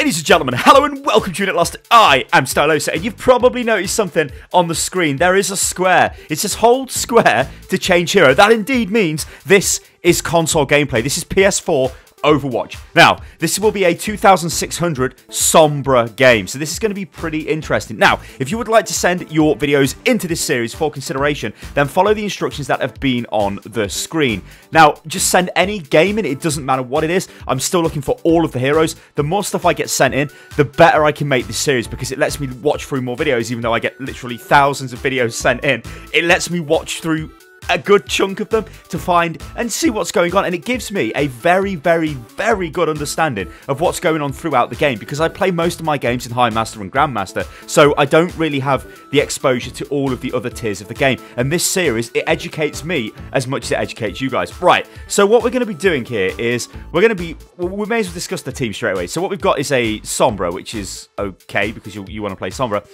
Ladies and gentlemen, hello and welcome to Unit Lost. I am Stylosa, and you've probably noticed something on the screen. There is a square. It says hold square to change hero. That indeed means this is console gameplay. This is PS4 Overwatch. Now, this will be a 2600 Sombra game, so this is going to be pretty interesting. Now, if you would like to send your videos into this series for consideration, then follow the instructions that have been on the screen. Now, just send any game in, it doesn't matter what it is. I'm still looking for all of the heroes. The more stuff I get sent in, the better I can make this series, because it lets me watch through more videos, even though I get literally thousands of videos sent in. It lets me watch through a good chunk of them to find and see what's going on, and it gives me a very good understanding of what's going on throughout the game, because I play most of my games in High Master and Grandmaster, so I don't really have the exposure to all of the other tiers of the game. And this series, it educates me as much as it educates you guys. Right, so what we're going to be doing here is we may as well discuss the team straight away. So what we've got is a Sombra, which is okay because you want to play Sombra.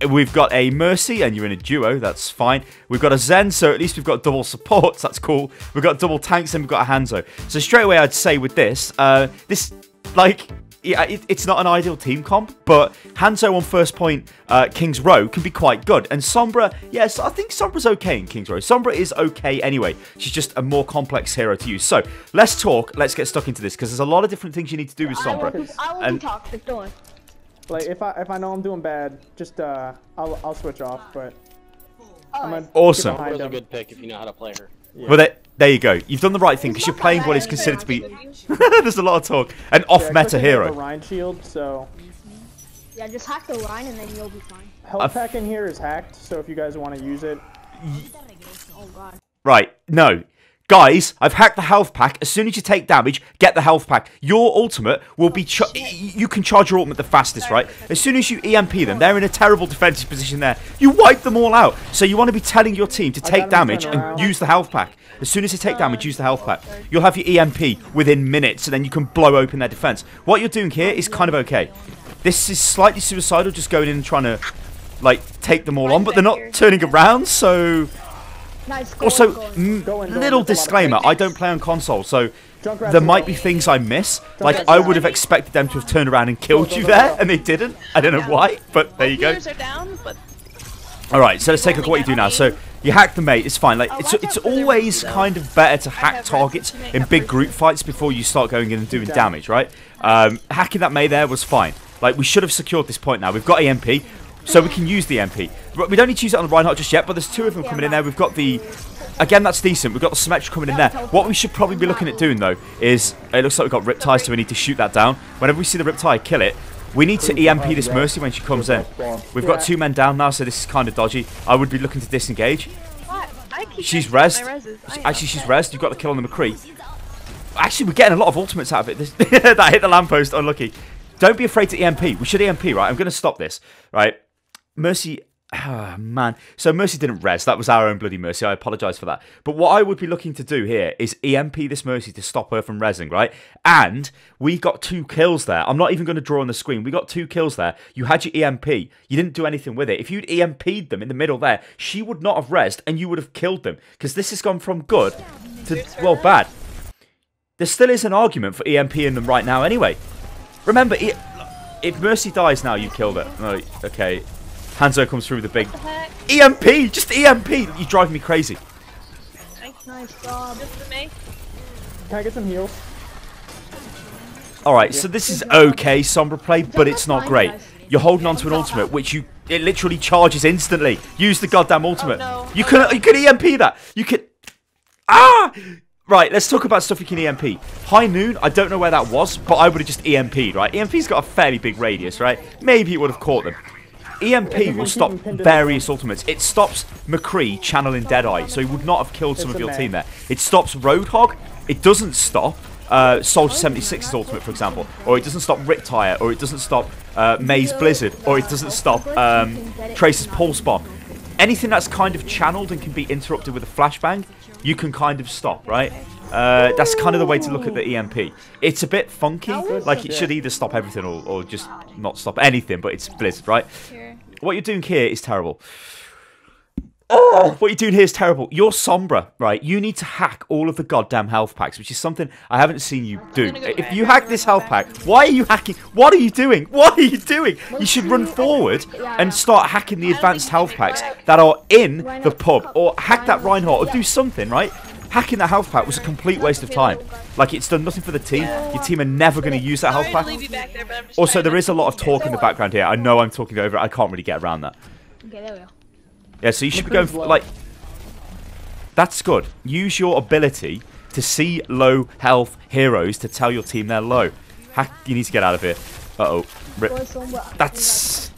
We've got a Mercy, and you're in a duo, that's fine. We've got a Zen, so at least we've got double supports, that's cool. We've got double tanks, and we've got a Hanzo. So straight away I'd say with this, it's not an ideal team comp, but Hanzo on first point King's Row can be quite good. And Sombra, yes, I think Sombra's okay in King's Row. Sombra is okay anyway. She's just a more complex hero to use. So, let's get stuck into this, because there's a lot of different things you need to do with Sombra. I will be toxic, don't. Like, if I know I'm doing bad, just I'll switch off, but awesome. Sombra's a good pick if you know how to play her. Yeah. Well, there you go. You've done the right thing, because you're playing what is considered to be... There's a lot of talk. An off-meta hero. The Rhine shield, so... Yeah, just hack the Rhine and then you'll be fine. Health pack in here is hacked, so if you guys want to use it... Oh, God. Right, no. Guys, I've hacked the health pack. As soon as you take damage, get the health pack. Your ultimate will be... You can charge your ultimate the fastest, right? As soon as you EMP them, they're in a terrible defensive position there. You wipe them all out. So you want to be telling your team to take damage and use the health pack. As soon as they take damage, use the health pack. You'll have your EMP within minutes, and then you can blow open their defense. What you're doing here is kind of okay. This is slightly suicidal, just going in and trying to, like, take them all on, but they're not turning around, so... Nice, also, little disclaimer, I don't play on console, so there might be things I miss. Like, I would have expected them to have turned around and killed you there, and they didn't. I don't know why, but there you go. Alright, so let's take a look at what you do now. So, you hack the mate, it's fine. Like, it's always kind of better to hack targets in big group fights before you start going in and doing damage, right? Hacking that mate there was fine. Like, we should have secured this point now. We've got EMP. So we can use the MP. We don't need to use it on the Reinhardt just yet, but there's two of them coming in there. We've got the... Again, that's decent. We've got the Symmetra coming in there. What we should probably be looking at doing, though, is... It looks like we've got Riptide, so we need to shoot that down. Whenever we see the Riptide, kill it. We need to EMP this Mercy when she comes in. We've got two men down now, so this is kind of dodgy. I would be looking to disengage. She's rezzed. Actually, she's rezzed. You've got the kill on the McCree. Actually, we're getting a lot of ultimates out of it. That hit the lamppost. Unlucky. Don't be afraid to EMP. We should EMP, right? I'm going to stop this, right? Mercy, man. So Mercy didn't res. That was our own bloody Mercy. I apologise for that. But what I would be looking to do here is EMP this Mercy to stop her from resing, right? And we got 2 kills there. I'm not even going to draw on the screen. We got 2 kills there. You had your EMP. You didn't do anything with it. If you'd EMP'd them in the middle there, she would not have resed and you would have killed them. Because this has gone from good to, well, bad. There still is an argument for EMPing them right now anyway. Remember, if Mercy dies now, you killed her. Oh, okay. Hanzo comes through with the big EMP! Just EMP! You drive me crazy. Nice job. Can I get some heals? Alright, so this is okay Sombra play, but it's not great. You're holding on to an ultimate, which it literally charges instantly. Use the goddamn ultimate. You can EMP that. You can... Ah! Right, let's talk about stuff you can EMP. High Noon, I don't know where that was, but I would have just EMP'd, right? EMP's got a fairly big radius, right? Maybe it would have caught them. EMP will stop various ultimates. It stops McCree channeling Deadeye, so he would not have killed some of your team there. It stops Roadhog. It doesn't stop Soldier 76's ultimate, for example. Or it doesn't stop Riptire, or it doesn't stop Maze Blizzard, or it doesn't stop Tracer's Pulse Bomb. Anything that's kind of channeled and can be interrupted with a flashbang, you can kind of stop, right? That's kind of the way to look at the EMP. It's a bit funky, like it should either stop everything or just not stop anything, but it's Blizzard, right? What you're doing here is terrible. What you're doing here is terrible. You're Sombra, right? You need to hack all of the goddamn health packs, which is something I haven't seen you do. If you hack this health pack, why are you hacking? What are you doing? What are you doing? You should run forward and start hacking the advanced health packs that are in the pub, or hack that Reinhardt, or do something, right? Hacking that health pack was a complete waste of time. Like, it's done nothing for the team. Your team are never going to use that health pack. Also, there is a lot of talk in the background here. I know I'm talking over it. I can't really get around that. Okay, there we go. Yeah, so you should be going for, like... That's good. Use your ability to see low health heroes to tell your team they're low. You need to get out of here. Uh-oh. Rip. That's...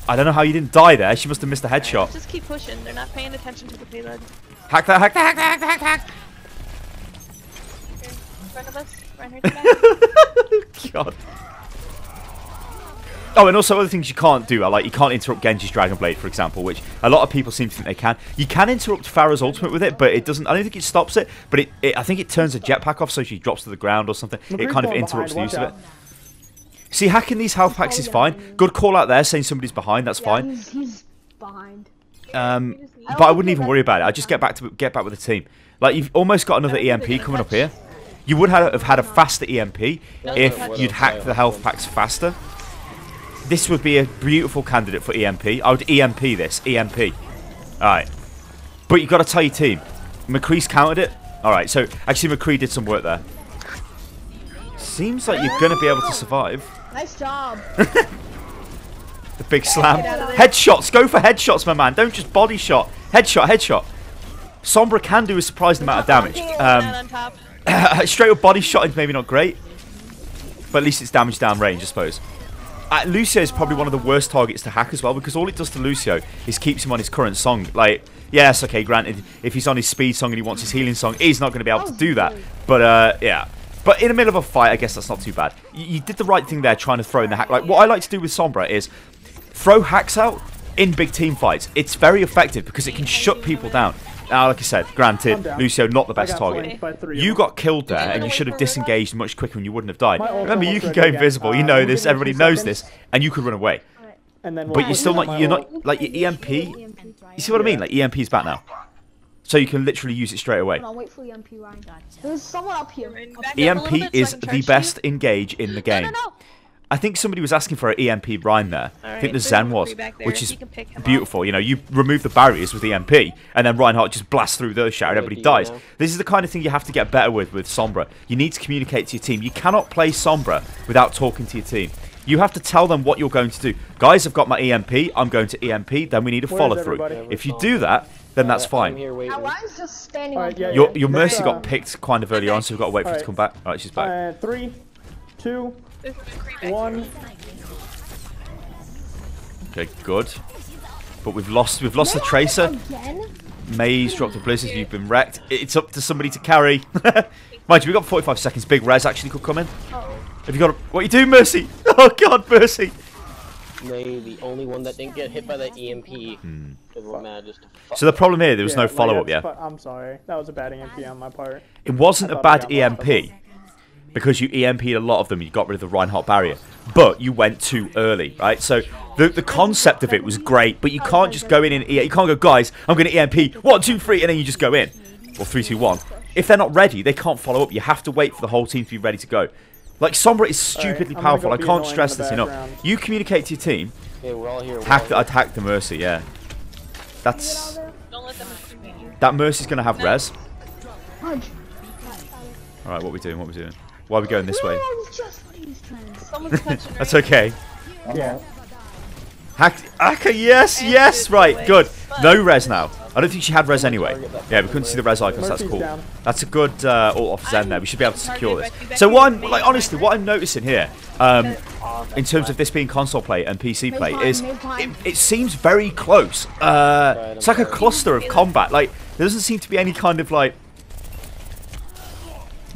I don't know how you didn't die there. She must have missed a headshot. Just keep pushing. They're not paying attention to the payload. Hack that, hack that, hack that, hack that, hack! Here, in front of us. Right here to God. Oh, and also other things you can't do are, like, you can't interrupt Genji's Dragon Blade, for example, which a lot of people seem to think they can. You can interrupt Pharah's ultimate with it, but it doesn't. I don't think it stops it, but I think it turns a jetpack off so she drops to the ground or something. It kind of interrupts the use of it. See, hacking these health packs is fine. Good call out there saying somebody's behind. That's fine. He's behind. But I wouldn't even worry about it. I'd just get back with the team. Like, you've almost got another EMP coming up here. You would have had a faster EMP if you'd hacked the health packs faster. This would be a beautiful candidate for EMP. I would EMP this. EMP. Alright. But you've got to tell your team. McCree's countered it. Alright, so actually McCree did some work there. Seems like you're going to be able to survive. Nice job. The big slam. Headshots. Go for headshots, my man. Don't just body shot. Headshot, headshot. Sombra can do a surprising amount of damage. Straight up body shot is maybe not great. But at least it's damage down range, I suppose. Lucio is probably one of the worst targets to hack as well, because all it does to Lucio is keeps him on his current song. Like, yes, okay, granted, if he's on his speed song and he wants his healing song, he's not going to be able to do that. But, yeah. But in the middle of a fight, I guess that's not too bad. You did the right thing there trying to throw in the hack. Like, what I like to do with Sombra is throw hacks out in big team fights. It's very effective because it can shut people down. Now, like I said, granted, Lucio not the best target. You got killed there, and you should have disengaged much quicker, and you wouldn't have died. Remember, you can go invisible. You know this. Everybody knows this, and you could run away. But you're still not. You're not like your EMP. You see what I mean? Like EMP's back now, so you can literally use it straight away. Wait for EMP, Ryan. There's someone up here. EMP is the best engage in the game. I think somebody was asking for an EMP Ryan there. I think the Zen was, which is beautiful. You know, you remove the barriers with EMP, and then Reinhardt just blasts through the shout, and everybody dies. This is the kind of thing you have to get better with Sombra. You need to communicate to your team. You cannot play Sombra without talking to your team. You have to tell them what you're going to do. Guys, I've got my EMP. I'm going to EMP. Then we need a follow through. If you do that, then that's fine. Ryan's just standing on your Mercy got picked kind of early on, so we've got to wait for her to come back. Alright, she's back. 3, 2, 1. Okay, good. But we've lost the Tracer. May's dropped a blizzard. You've been wrecked. It's up to somebody to carry. Mind you, we've got 45 seconds. Big res actually could come in. Have you got what you do, Mercy? Oh God, Mercy. May the only one that didn't get hit by the EMP. So the problem here, there was no follow-up, yeah? I'm sorry. That was a bad EMP on my part. It wasn't a bad EMP. Because you EMP'd a lot of them, you got rid of the Reinhardt barrier. But you went too early, right? So the concept of it was great, but you can't just go in and you can't go, guys, I'm going to EMP 1, 2, 3, and then you just go in. Or 3, 2, 1. If they're not ready, they can't follow up. You have to wait for the whole team to be ready to go. Like, Sombra is stupidly powerful. I can't stress this enough. You communicate to your team. Okay, we're all here. Attack the Mercy, yeah. That's... That Mercy's going to have res. Alright, what are we doing? What are we doing? Why are we going this way? That's okay. Yeah. Aka, yes, yes, right, good. No res now. I don't think she had res anyway. Yeah, we couldn't see the res icons. That's cool. That's a good ult off Zen there. We should be able to secure this. So what I'm honestly, what I'm noticing here, in terms of this being console play and PC play, is it seems very close. It's like a cluster of combat. Like there doesn't seem to be any kind of like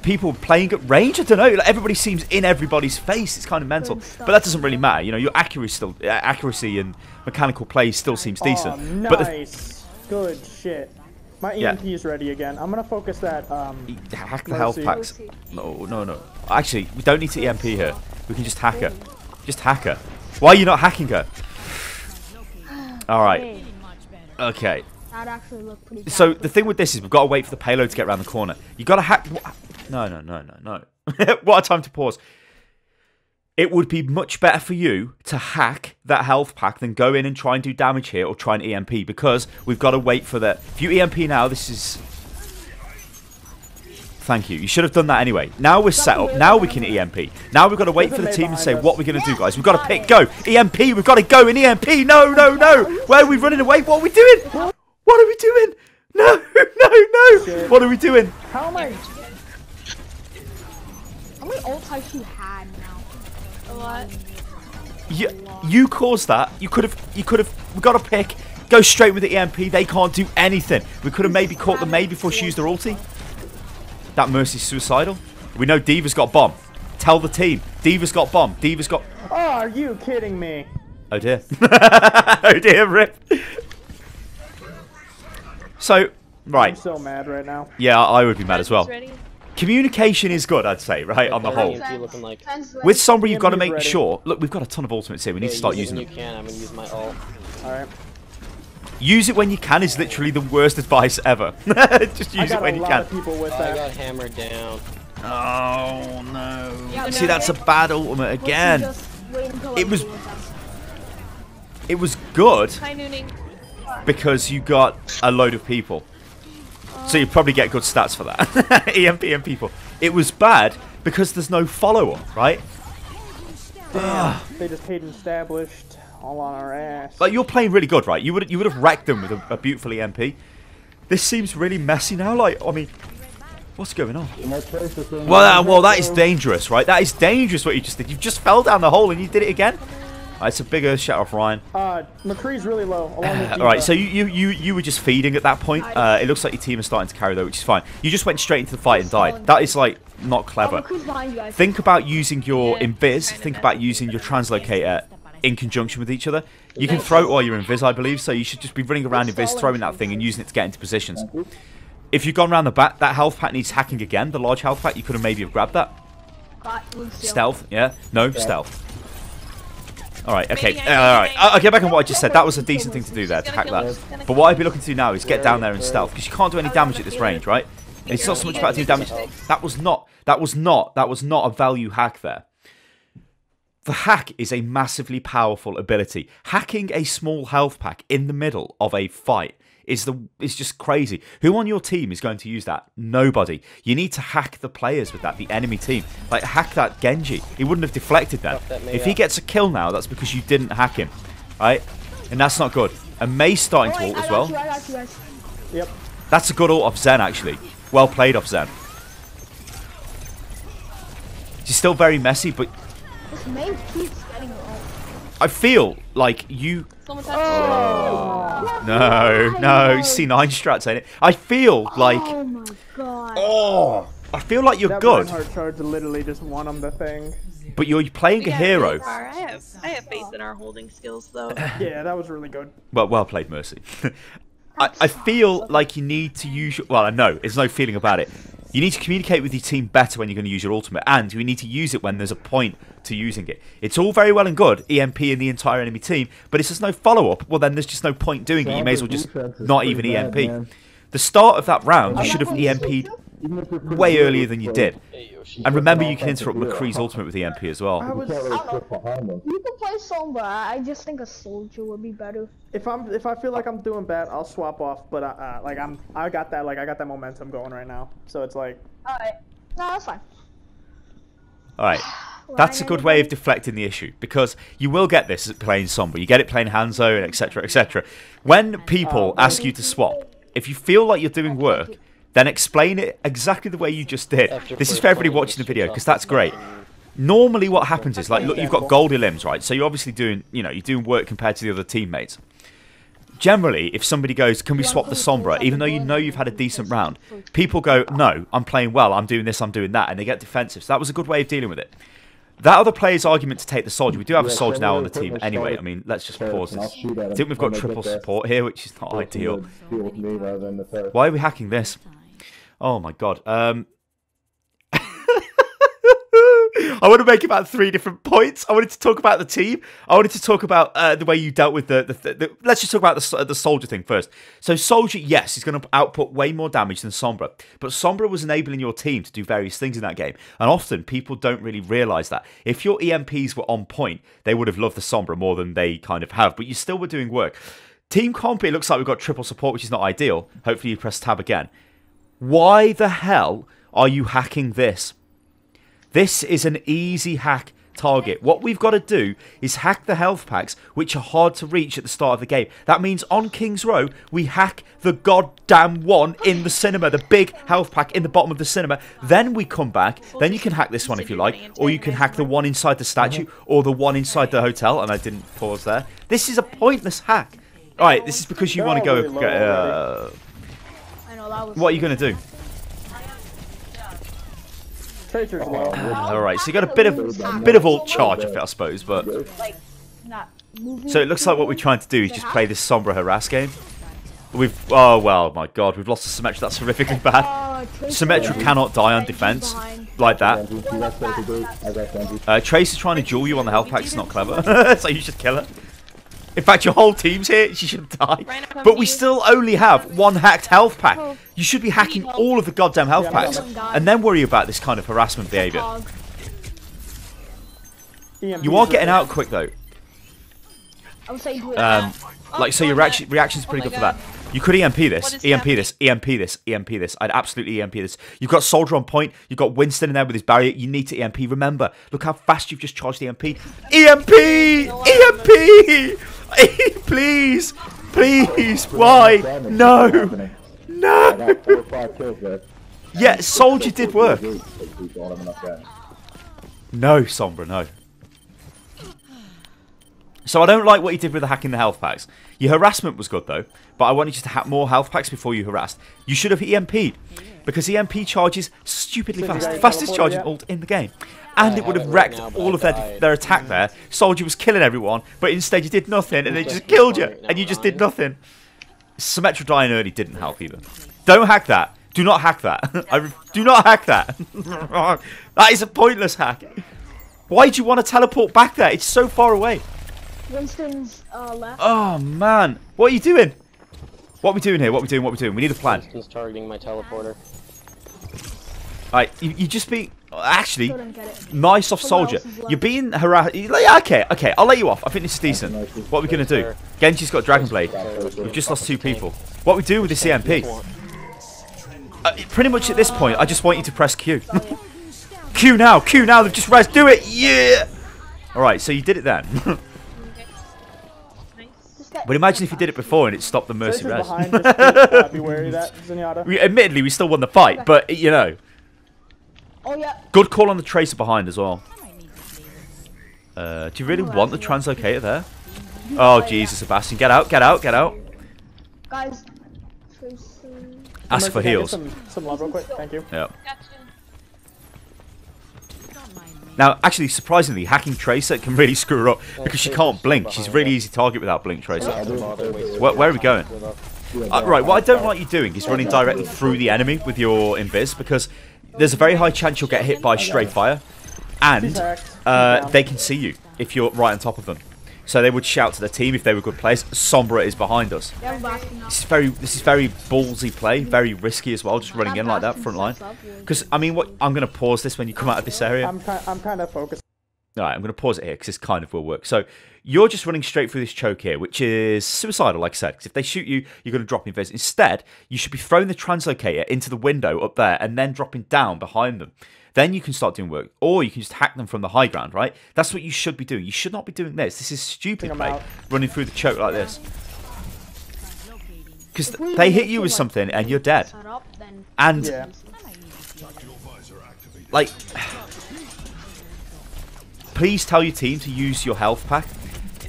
people playing at range. I don't know. Like, everybody seems in everybody's face. It's kind of mental, but that doesn't really matter. You know, your accuracy and mechanical play still seems decent. Nice. But good shit. My EMP is ready again. I'm gonna focus that. Hack the health packs. No. Actually, we don't need to EMP her. We can just hack her. Just hack her. Why are you not hacking her? All right. Okay. That actually looked pretty bad. So the thing with this is we've got to wait for the payload to get around the corner. You got to hack. No. What a time to pause. It would be much better for you to hack that health pack than go in and try and do damage here or try and EMP, because we've got to wait for that. If you EMP now, this is... Thank you. You should have done that anyway. Now we're set up. Now we can EMP. Now we've got to wait for the team and say what we're going to do, guys. We've got to pick. Go. EMP. We've got to go in EMP. No. Where are we running away? What are we doing? What are we doing? No. What are we doing? How am I? How many ults you had now? A lot. You caused that. You could have. We've got to pick. Go straight with the EMP. They can't do anything. We could have maybe caught the May before she used her ulti. That Mercy's suicidal. We know Diva's got bomb. Tell the team. Diva's got bomb. Diva's got... Oh, are you kidding me? Oh dear. Oh dear, rip. So, right. I'm so mad right now. Yeah, I would be mad as well. Ready? Communication is good, I'd say, right, on the whole. Looking like... With Sombra, you've got to make ready. sure... Look, we've got a ton of ultimates here. We need to start using them. You can. I'm going to use my ult. Alright. Use it when you can is literally the worst advice ever. Just use it when you can. Of people with I that. got hammered down. Oh, no. Yeah, See, that's a bad ultimate again. It was good Hi, Nooning. because you got a load of people. So you probably get good stats for that. EMP and people. It was bad because there's no follow-up, right? Damn, they just hate established. All on our ass. Like, you're playing really good, right? You would have wrecked them with a beautiful EMP. This seems really messy now. Like, I mean, what's going on? Well, that is dangerous, right? That is dangerous what you just did. You just fell down the hole and you did it again. It's a bigger shut off, Ryan. McCree's really low. All right, so you were just feeding at that point. It looks like your team is starting to carry though, which is fine. You just went straight into the fight and died. That is like not clever. Think about using your invis. Think about using your translocator in conjunction with each other. You can throw it while you're invis, I believe, so you should just be running around invis, throwing that thing and using it to get into positions. If you've gone around the back, that health pack needs hacking again, the large health pack. You could have maybe have grabbed that. Stealth, yeah? No, stealth. Alright, okay, alright. I'll get back on what I just said. That was a decent thing to do there, to hack that. But what I'd be looking to do now is get down there and stealth, because you can't do any damage at this range, right? And it's not so much about doing damage. That was not a value hack there. The hack is a massively powerful ability. Hacking a small health pack in the middle of a fight is just crazy. Who on your team is going to use that? Nobody. You need to hack the players with that, the enemy team. Like, hack that Genji. He wouldn't have deflected that. If he gets a kill now, that's because you didn't hack him, right? And that's not good. And May's starting to ult as well. I got you guys. Yep. That's a good ult off Zen, actually. Well played off Zen. She's still very messy, but... This May keeps getting ult. I feel like you... Someone touched No, C9 strats, ain't it? I feel like... Oh my god. Oh! I feel like you're That good, Reinhardt charge literally just won him the thing. but you're playing a hero. I have faith in our holding skills, though. Yeah, that was really good. Well played, Mercy. I feel like you need to use your... Well, I know, there's no feeling about it. You need to communicate with your team better when you're going to use your ultimate, and you need to use it when there's a point to using it. It's all very well and good, EMP in the entire enemy team, but if there's no follow-up, well then there's just no point doing it. You may as well just not even EMP. The start of that round, you should have EMP'd way earlier than you did. And remember, you can interrupt McCree's ultimate with EMP as well. You can play Sombra. I just think a soldier would be better. If I feel like I'm doing bad, I'll swap off. But I got that momentum going right now. So it's like. Alright. No, that's fine. Alright. That's a good way of deflecting the issue, because you will get this playing Sombra. You get it playing Hanzo, and etc, etc. When people ask you to swap, if you feel like you're doing work, then explain it exactly the way you just did. This is for everybody watching the video, because that's great. Normally what happens is, like, look, you've got goldie limbs, right? So you're obviously doing, you're doing work compared to the other teammates. Generally, if somebody goes, can we swap the Sombra, even though you know you've had a decent round, people go, no, I'm playing well, I'm doing this, I'm doing that, and they get defensive. So that was a good way of dealing with it. That other player's argument to take the soldier, we do have a soldier now on the team anyway. I mean, let's just pause this. I think we've got triple support here, which is not ideal. Why are we hacking this? Oh my god. I want to make about 3 different points. I wanted to talk about the team. I wanted to talk about the way you dealt with the let's just talk about the Soldier thing first. So Soldier, yes, he's going to output way more damage than Sombra. But Sombra was enabling your team to do various things in that game. And often people don't really realise that. If your EMPs were on point, they would have loved the Sombra more than they kind of have. But you still were doing work. Team comp, it looks like we've got triple support, which is not ideal. Hopefully you press tab again. Why the hell are you hacking this? This is an easy hack target. What we've got to do is hack the health packs, which are hard to reach at the start of the game. That means on King's Row, we hack the goddamn one in the cinema, the big health pack in the bottom of the cinema. Then we come back. Then you can hack this one if you like, or you can hack the one inside the statue, or the one inside the hotel. And I didn't pause there. This is a pointless hack. All right, this is because you want to go. What are you going to do? All right, so you got a bit of ult charge, I suppose, but so it looks like what we're trying to do is just play this Sombra harass game. Oh well, my God, we've lost the Symmetra. That's horrifically bad. Symmetra cannot die on defense like that. Trace is trying to duel you on the health pack. It's not clever, so you should kill her. In fact, your whole team's here. She should die. But we still only have 1 hacked health pack. You should be hacking all of the goddamn health packs and then worry about this kind of harassment behaviour. You are getting out quick, though. Like, so your reaction's pretty good for that. You could EMP this, EMP this, EMP this, EMP this. I'd absolutely EMP this. You've got Soldier on point. You've got Winston in there with his barrier. You need to EMP. Remember, look how fast you've just charged EMP. EMP! EMP! Please! Please! Why? No! No! Yeah, Soldier did work. No, Sombra, no. So I don't like what you did with the hacking the health packs. Your harassment was good though, but I wanted you to hack more health packs before you harassed. You should have EMP'd, because EMP charges stupidly fast. Fastest charging ult in the game. And it would have wrecked all of their attack there. Soldier was killing everyone, but instead you did nothing and they just killed you. And you just did nothing. Symmetra dying early didn't help either. Don't hack that. Do not hack that. Do not hack that. That is a pointless hack. Why do you want to teleport back there? It's so far away. Winston's left. Oh man, what are you doing? What are we doing here? What are we doing? What are we doing? We need a plan. Winston's targeting my teleporter. Alright, you just be actually nice off Soldier. You're being harassed. Yeah, okay, I'll let you off. I think this is decent. What are we gonna do? Genji's got Dragon Blade. We've just lost 2 people. What we do with this EMP? Pretty much at this point, I just want you to press Q. Q now, Q now. They've just raised. Do it, yeah. All right, so you did it then. But imagine if you did it before and it stopped the Mercy res. Be wary of that, Zenyatta. Admittedly, we still won the fight, but you know. Oh yeah. Good call on the Tracer behind as well. Do you really want the translocator there? Oh Jesus, Sebastian, get out, get out, get out. Guys, ask for heals. Some love real quick, thank you. Yeah. Now, actually, surprisingly, hacking Tracer can really screw her up because she can't blink. She's a really easy target without blink Tracer. Where are we going? Right, what I don't like you doing is running directly through the enemy with your invis, because there's a very high chance you'll get hit by stray fire, and they can see you if you're right on top of them. So they would shout to their team if they were good players. Sombra is behind us. This is very ballsy play, very risky as well, just running in like that front line. Because I mean, I'm going to pause this when you come out of this area. I'm kind of focused. All right, I'm going to pause it here because this kind of will work. So you're just running straight through this choke here, which is suicidal, like I said. Because if they shoot you, you're going to drop invis. Instead, you should be throwing the translocator into the window up there and then dropping down behind them. Then you can start doing work, or you can just hack them from the high ground, right? That's what you should be doing. You should not be doing this. This is stupid play, running through the choke like this. Because they hit you with something and you're dead. And, like, please tell your team to use your health pack.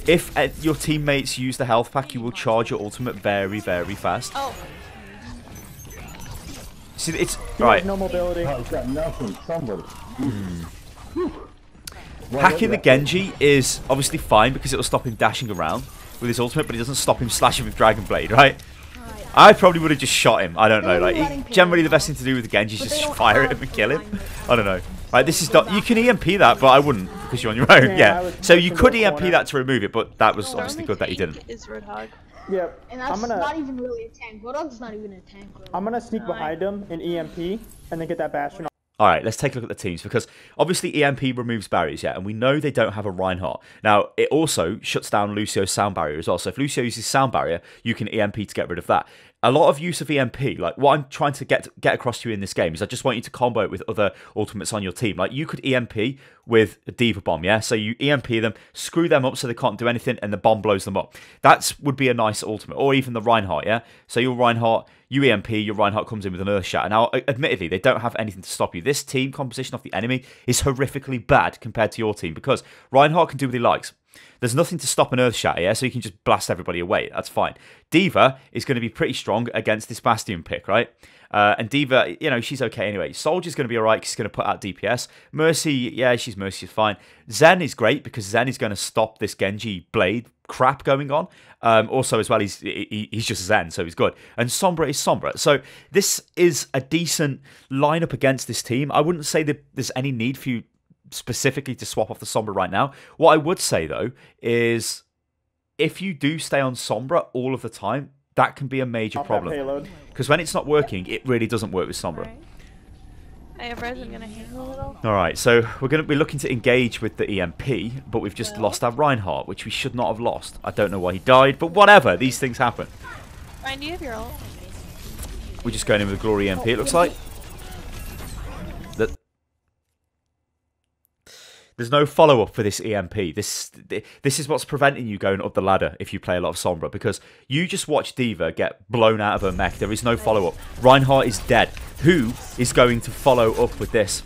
If your teammates use the health pack, you will charge your ultimate very, very fast. Oh. See, it's right. No mobility. Hacking the Genji is obviously fine because it'll stop him dashing around with his ultimate, but it doesn't stop him slashing with Dragon Blade, right? I probably would have just shot him. I don't know. Like, generally the best thing to do with the Genji is just fire him and kill him. I don't know. Right, this is you can EMP that, but I wouldn't because you're on your own. Yeah. So you could EMP that to remove it, but that was obviously good that you didn't. Is Roadhog. Yep. And that's not even really a tank. Roadhog's not even a tank. Really. I'm gonna sneak behind him and EMP, and then get that Bastion. All right, let's take a look at the teams because obviously EMP removes barriers, yeah, and we know they don't have a Reinhardt. Now, it also shuts down Lucio's sound barrier as well. So if Lucio uses sound barrier, you can EMP to get rid of that. A lot of use of EMP, like what I'm trying to get across to you in this game is I just want you to combo it with other ultimates on your team. Like you could EMP with a Diva Bomb, yeah? So you EMP them, screw them up so they can't do anything, and the bomb blows them up. That would be a nice ultimate. Or even the Reinhardt, yeah? So your Reinhardt, you EMP, your Reinhardt comes in with an Earth Shatter. Now, admittedly, they don't have anything to stop you. This team composition of the enemy is horrifically bad compared to your team because Reinhardt can do what he likes. There's nothing to stop an Earth Shatter, yeah? So you can just blast everybody away. That's fine. Diva is going to be pretty strong against this Bastion pick, right? And Diva, you know, she's okay anyway. Soldier's going to be alright because she's going to put out DPS. Mercy, yeah, Mercy's fine. Zen is great because Zen is going to stop this Genji blade crap going on. Also, as well, he's just Zen, so he's good. And Sombra is Sombra. So this is a decent lineup against this team. I wouldn't say that there's any need for you specifically to swap off the Sombra right now. What I would say, though, is if you do stay on Sombra all of the time, that can be a major problem. Because when it's not working, it really doesn't work with Sombra. Right. I have res, I'm going to hang a little. Alright, so we're going to be looking to engage with the EMP, but we've just lost our Reinhardt, which we should not have lost. I don't know why he died, but whatever, these things happen. Ryan, do you have your ult? We're just going in with a Glory EMP, it looks like. There's no follow-up for this EMP. This is what's preventing you going up the ladder if you play a lot of Sombra, because you just watch Diva get blown out of her mech. There is no follow-up. Reinhardt is dead. Who is going to follow up with this?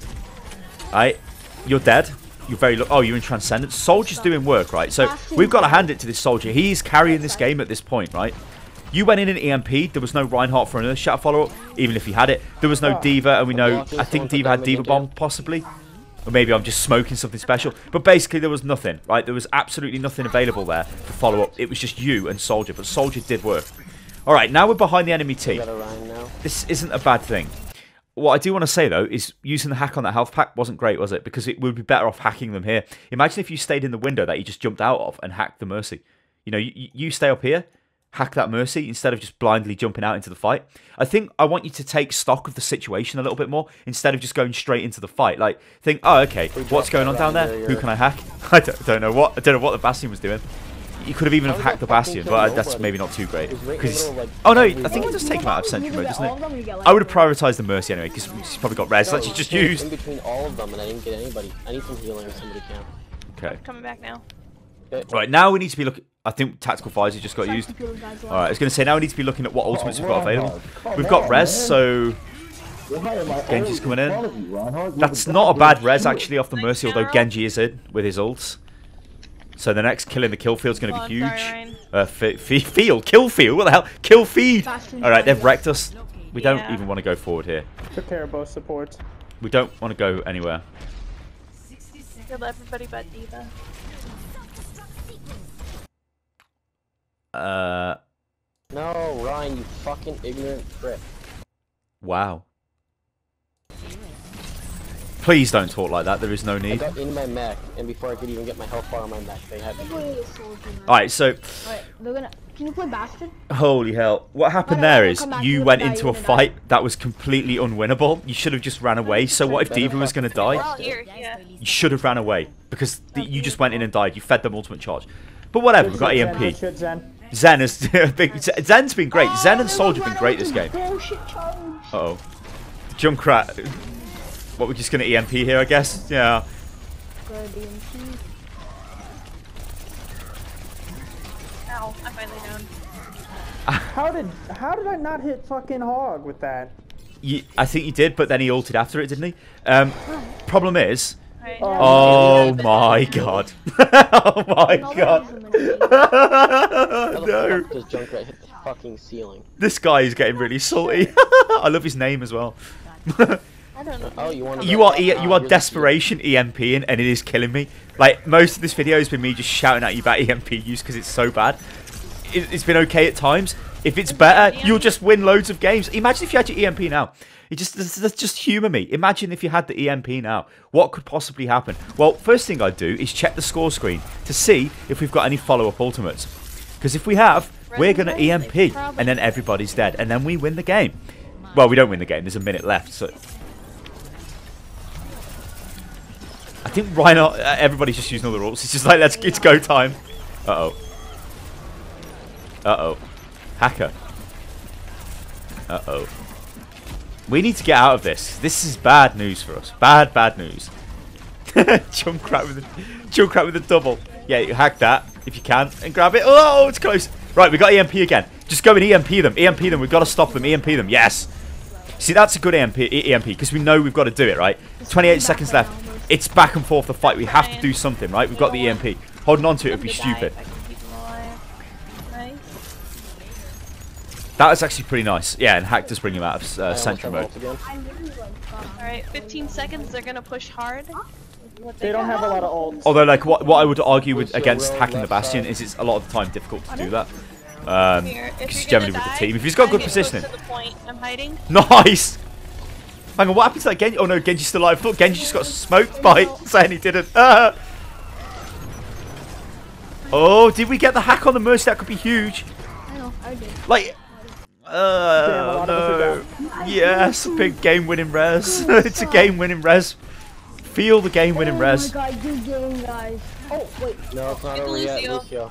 Right? You're dead. You're very... Oh, you're in Transcendence. Soldier's doing work, right? So we've got to hand it to this Soldier. He's carrying this game at this point, right? You went in and EMP'd. There was no Reinhardt for an Earth Shatter follow-up, even if he had it. There was no Diva, and we know... I think Diva had Diva Bomb, possibly. Or maybe I'm just smoking something special. But basically, there was nothing, right? There was absolutely nothing available there for follow-up. It was just you and Soldier, but Soldier did work. All right, now we're behind the enemy team. This isn't a bad thing. What I do want to say, though, is using the hack on that health pack wasn't great, was it? Because it would be better off hacking them here. Imagine if you stayed in the window that you just jumped out of and hacked the Mercy. You know, you stay up here, hack that Mercy instead of just blindly jumping out into the fight. I think I want you to take stock of the situation a little bit more instead of just going straight into the fight. Like, think, oh, okay, what's going on down there? Who can I hack? I don't know what. I don't know what the Bastion was doing. You could have even have hacked the Bastion, but that's maybe not too great. Oh no, I think it does take him out of Sentry mode, doesn't it? I would have prioritised the Mercy anyway, because he's probably got res that she just used. In between all of them, and I didn't get anybody. I need some healing if somebody can. Okay. Coming back now. Right, now we need to be looking... I think Tactical Visor just got used. Alright, I was going to say, now we need to be looking at what ultimates we've got available. We've got res, so... Genji's coming in. That's not a bad res, actually, off the Mercy, although Genji is in with his ults. So the next kill in the kill field is going to be huge. Kill field? What the hell? Kill feed! Alright, they've wrecked us. We don't even want to go forward here. Took care of both supports. We don't want to go anywhere. Kill everybody but Diva. No, Ryan, you fucking ignorant prick. Wow. Please don't talk like that. There is no need. I got in my mech, and before I could even get my health bar on my mech, they had me. Alright, so... Can you play Bastion? Holy hell. What happened there is you went into a fight that was completely unwinnable. You should have just ran away. So what if Diva was going to die? You should have ran away. Because you just went in and died. You fed them ultimate charge. But whatever, we've got EMP. Zen has Zen's been great. Zen and Soldier have been great this game. Uh-oh. Junkrat. What, we're just going to EMP here, I guess? Yeah. Ow, I'm finally down. How did I not hit fucking Hog with that? I think you did, but then he ulted after it, didn't he? Problem is... Oh my god. Oh my god. No. Does Junkrat hit the fucking ceiling? This guy is getting really salty. I love his name as well. I don't know. Oh, you are desperation EMPing, and it is killing me. Like, most of this video has been me just shouting at you about EMP use because it's so bad. It's been okay at times. If it's better, you'll just win loads of games. Imagine if you had your EMP now. Just humour me. Imagine if you had the EMP now. What could possibly happen? Well, first thing I'd do is check the score screen to see if we've got any follow-up ultimates. Because if we have, we're going to EMP, and then everybody's dead, and then we win the game. Well, we don't win the game. There's a minute left, so... I think Reinhardt, everybody's just using all the rules. It's just like, it's go time. Uh-oh. Uh-oh. Hacker. Uh-oh. We need to get out of this. This is bad news for us. Bad news. Junkrat with a double. Yeah, you hack that if you can and grab it. Oh, it's close. Right, we got EMP again. Just go and EMP them. EMP them. We've got to stop them. EMP them. Yes. See, that's a good EMP because we know we've got to do it, right? 28 seconds left. It's back and forth the fight. We have to do something, right? We've got the EMP. Holding on to it would be stupid. That was actually pretty nice. Yeah, and Hack does bring him out of Sentry mode. Alright, 15 seconds. They're going to push hard. They don't have a lot of ults. Although, like, what I would argue against hacking the Bastion is it's a lot of the time difficult to do that. Because generally with the team. If he's got good positioning. I'm hiding. Nice! Hang on, what happened to that Genji? Oh no, Genji's still alive. I thought Genji just got smoked by saying he didn't. Oh, did we get the hack on the Mercy? That could be huge. I know, I did. Like, no. Yes, a big game-winning res. It's a game-winning res. Feel the game-winning res. Oh my god, good game, guys. Oh, wait. No, it's not over yet, Lucio.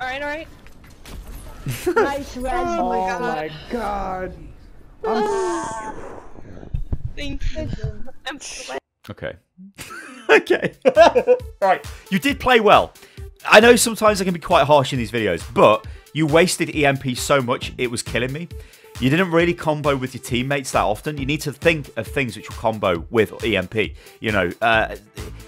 Alright. Nice res. Oh my god. Thank you. Okay. Okay. Right. You did play well. I know sometimes I can be quite harsh in these videos, but you wasted EMP so much, it was killing me. You didn't really combo with your teammates that often. You need to think of things which will combo with EMP. You know,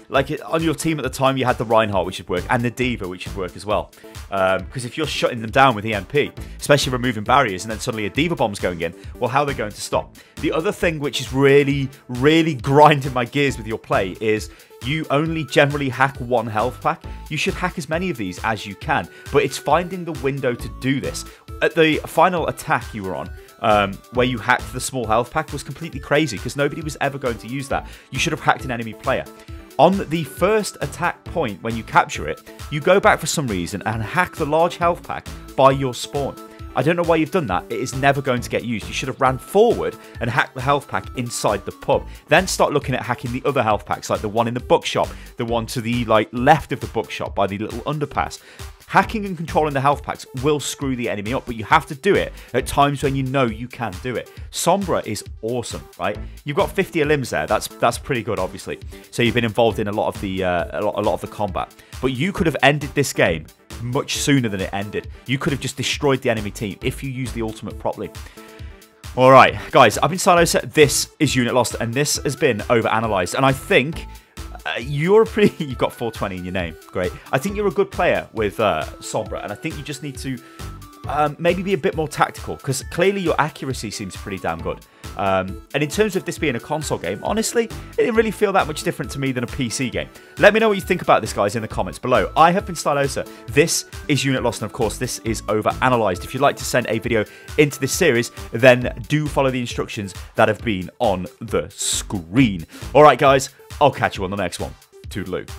like on your team at the time, you had the Reinhardt, which would work, and the Diva, which would work as well. Because if you're shutting them down with EMP, especially removing barriers, and then suddenly a Diva bomb's going in, well, how are they going to stop? The other thing which is really, really grinding my gears with your play is you only generally hack one health pack. You should hack as many of these as you can, but it's finding the window to do this. At the final attack you were on, where you hacked the small health pack, was completely crazy because nobody was ever going to use that. You should have hacked an enemy player. On the first attack point, when you capture it, you go back for some reason and hack the large health pack by your spawn. I don't know why you've done that. It is never going to get used. You should have ran forward and hacked the health pack inside the pub. Then start looking at hacking the other health packs, like the one in the bookshop, the one to the left of the bookshop by the little underpass. Hacking and controlling the health packs will screw the enemy up, but you have to do it at times when you know you can do it. Sombra is awesome, right? You've got 50 limbs there. That's pretty good, obviously. So you've been involved in a lot of the combat. But you could have ended this game much sooner than it ended. You could have just destroyed the enemy team if you used the ultimate properly. All right, guys, I've been Stylosa. This is Unit Lost, and this has been Overanalyzed. And I think you've got 420 in your name. Great. I think you're a good player with Sombra, and I think you just need to maybe be a bit more tactical, because clearly your accuracy seems pretty damn good. And in terms of this being a console game, honestly, it didn't really feel that much different to me than a PC game. Let me know what you think about this, guys, in the comments below. I have been Stylosa. This is Unit Lost, and of course, this is Overanalyzed. If you'd like to send a video into this series, then do follow the instructions that have been on the screen. All right, guys, I'll catch you on the next one. Toodaloo.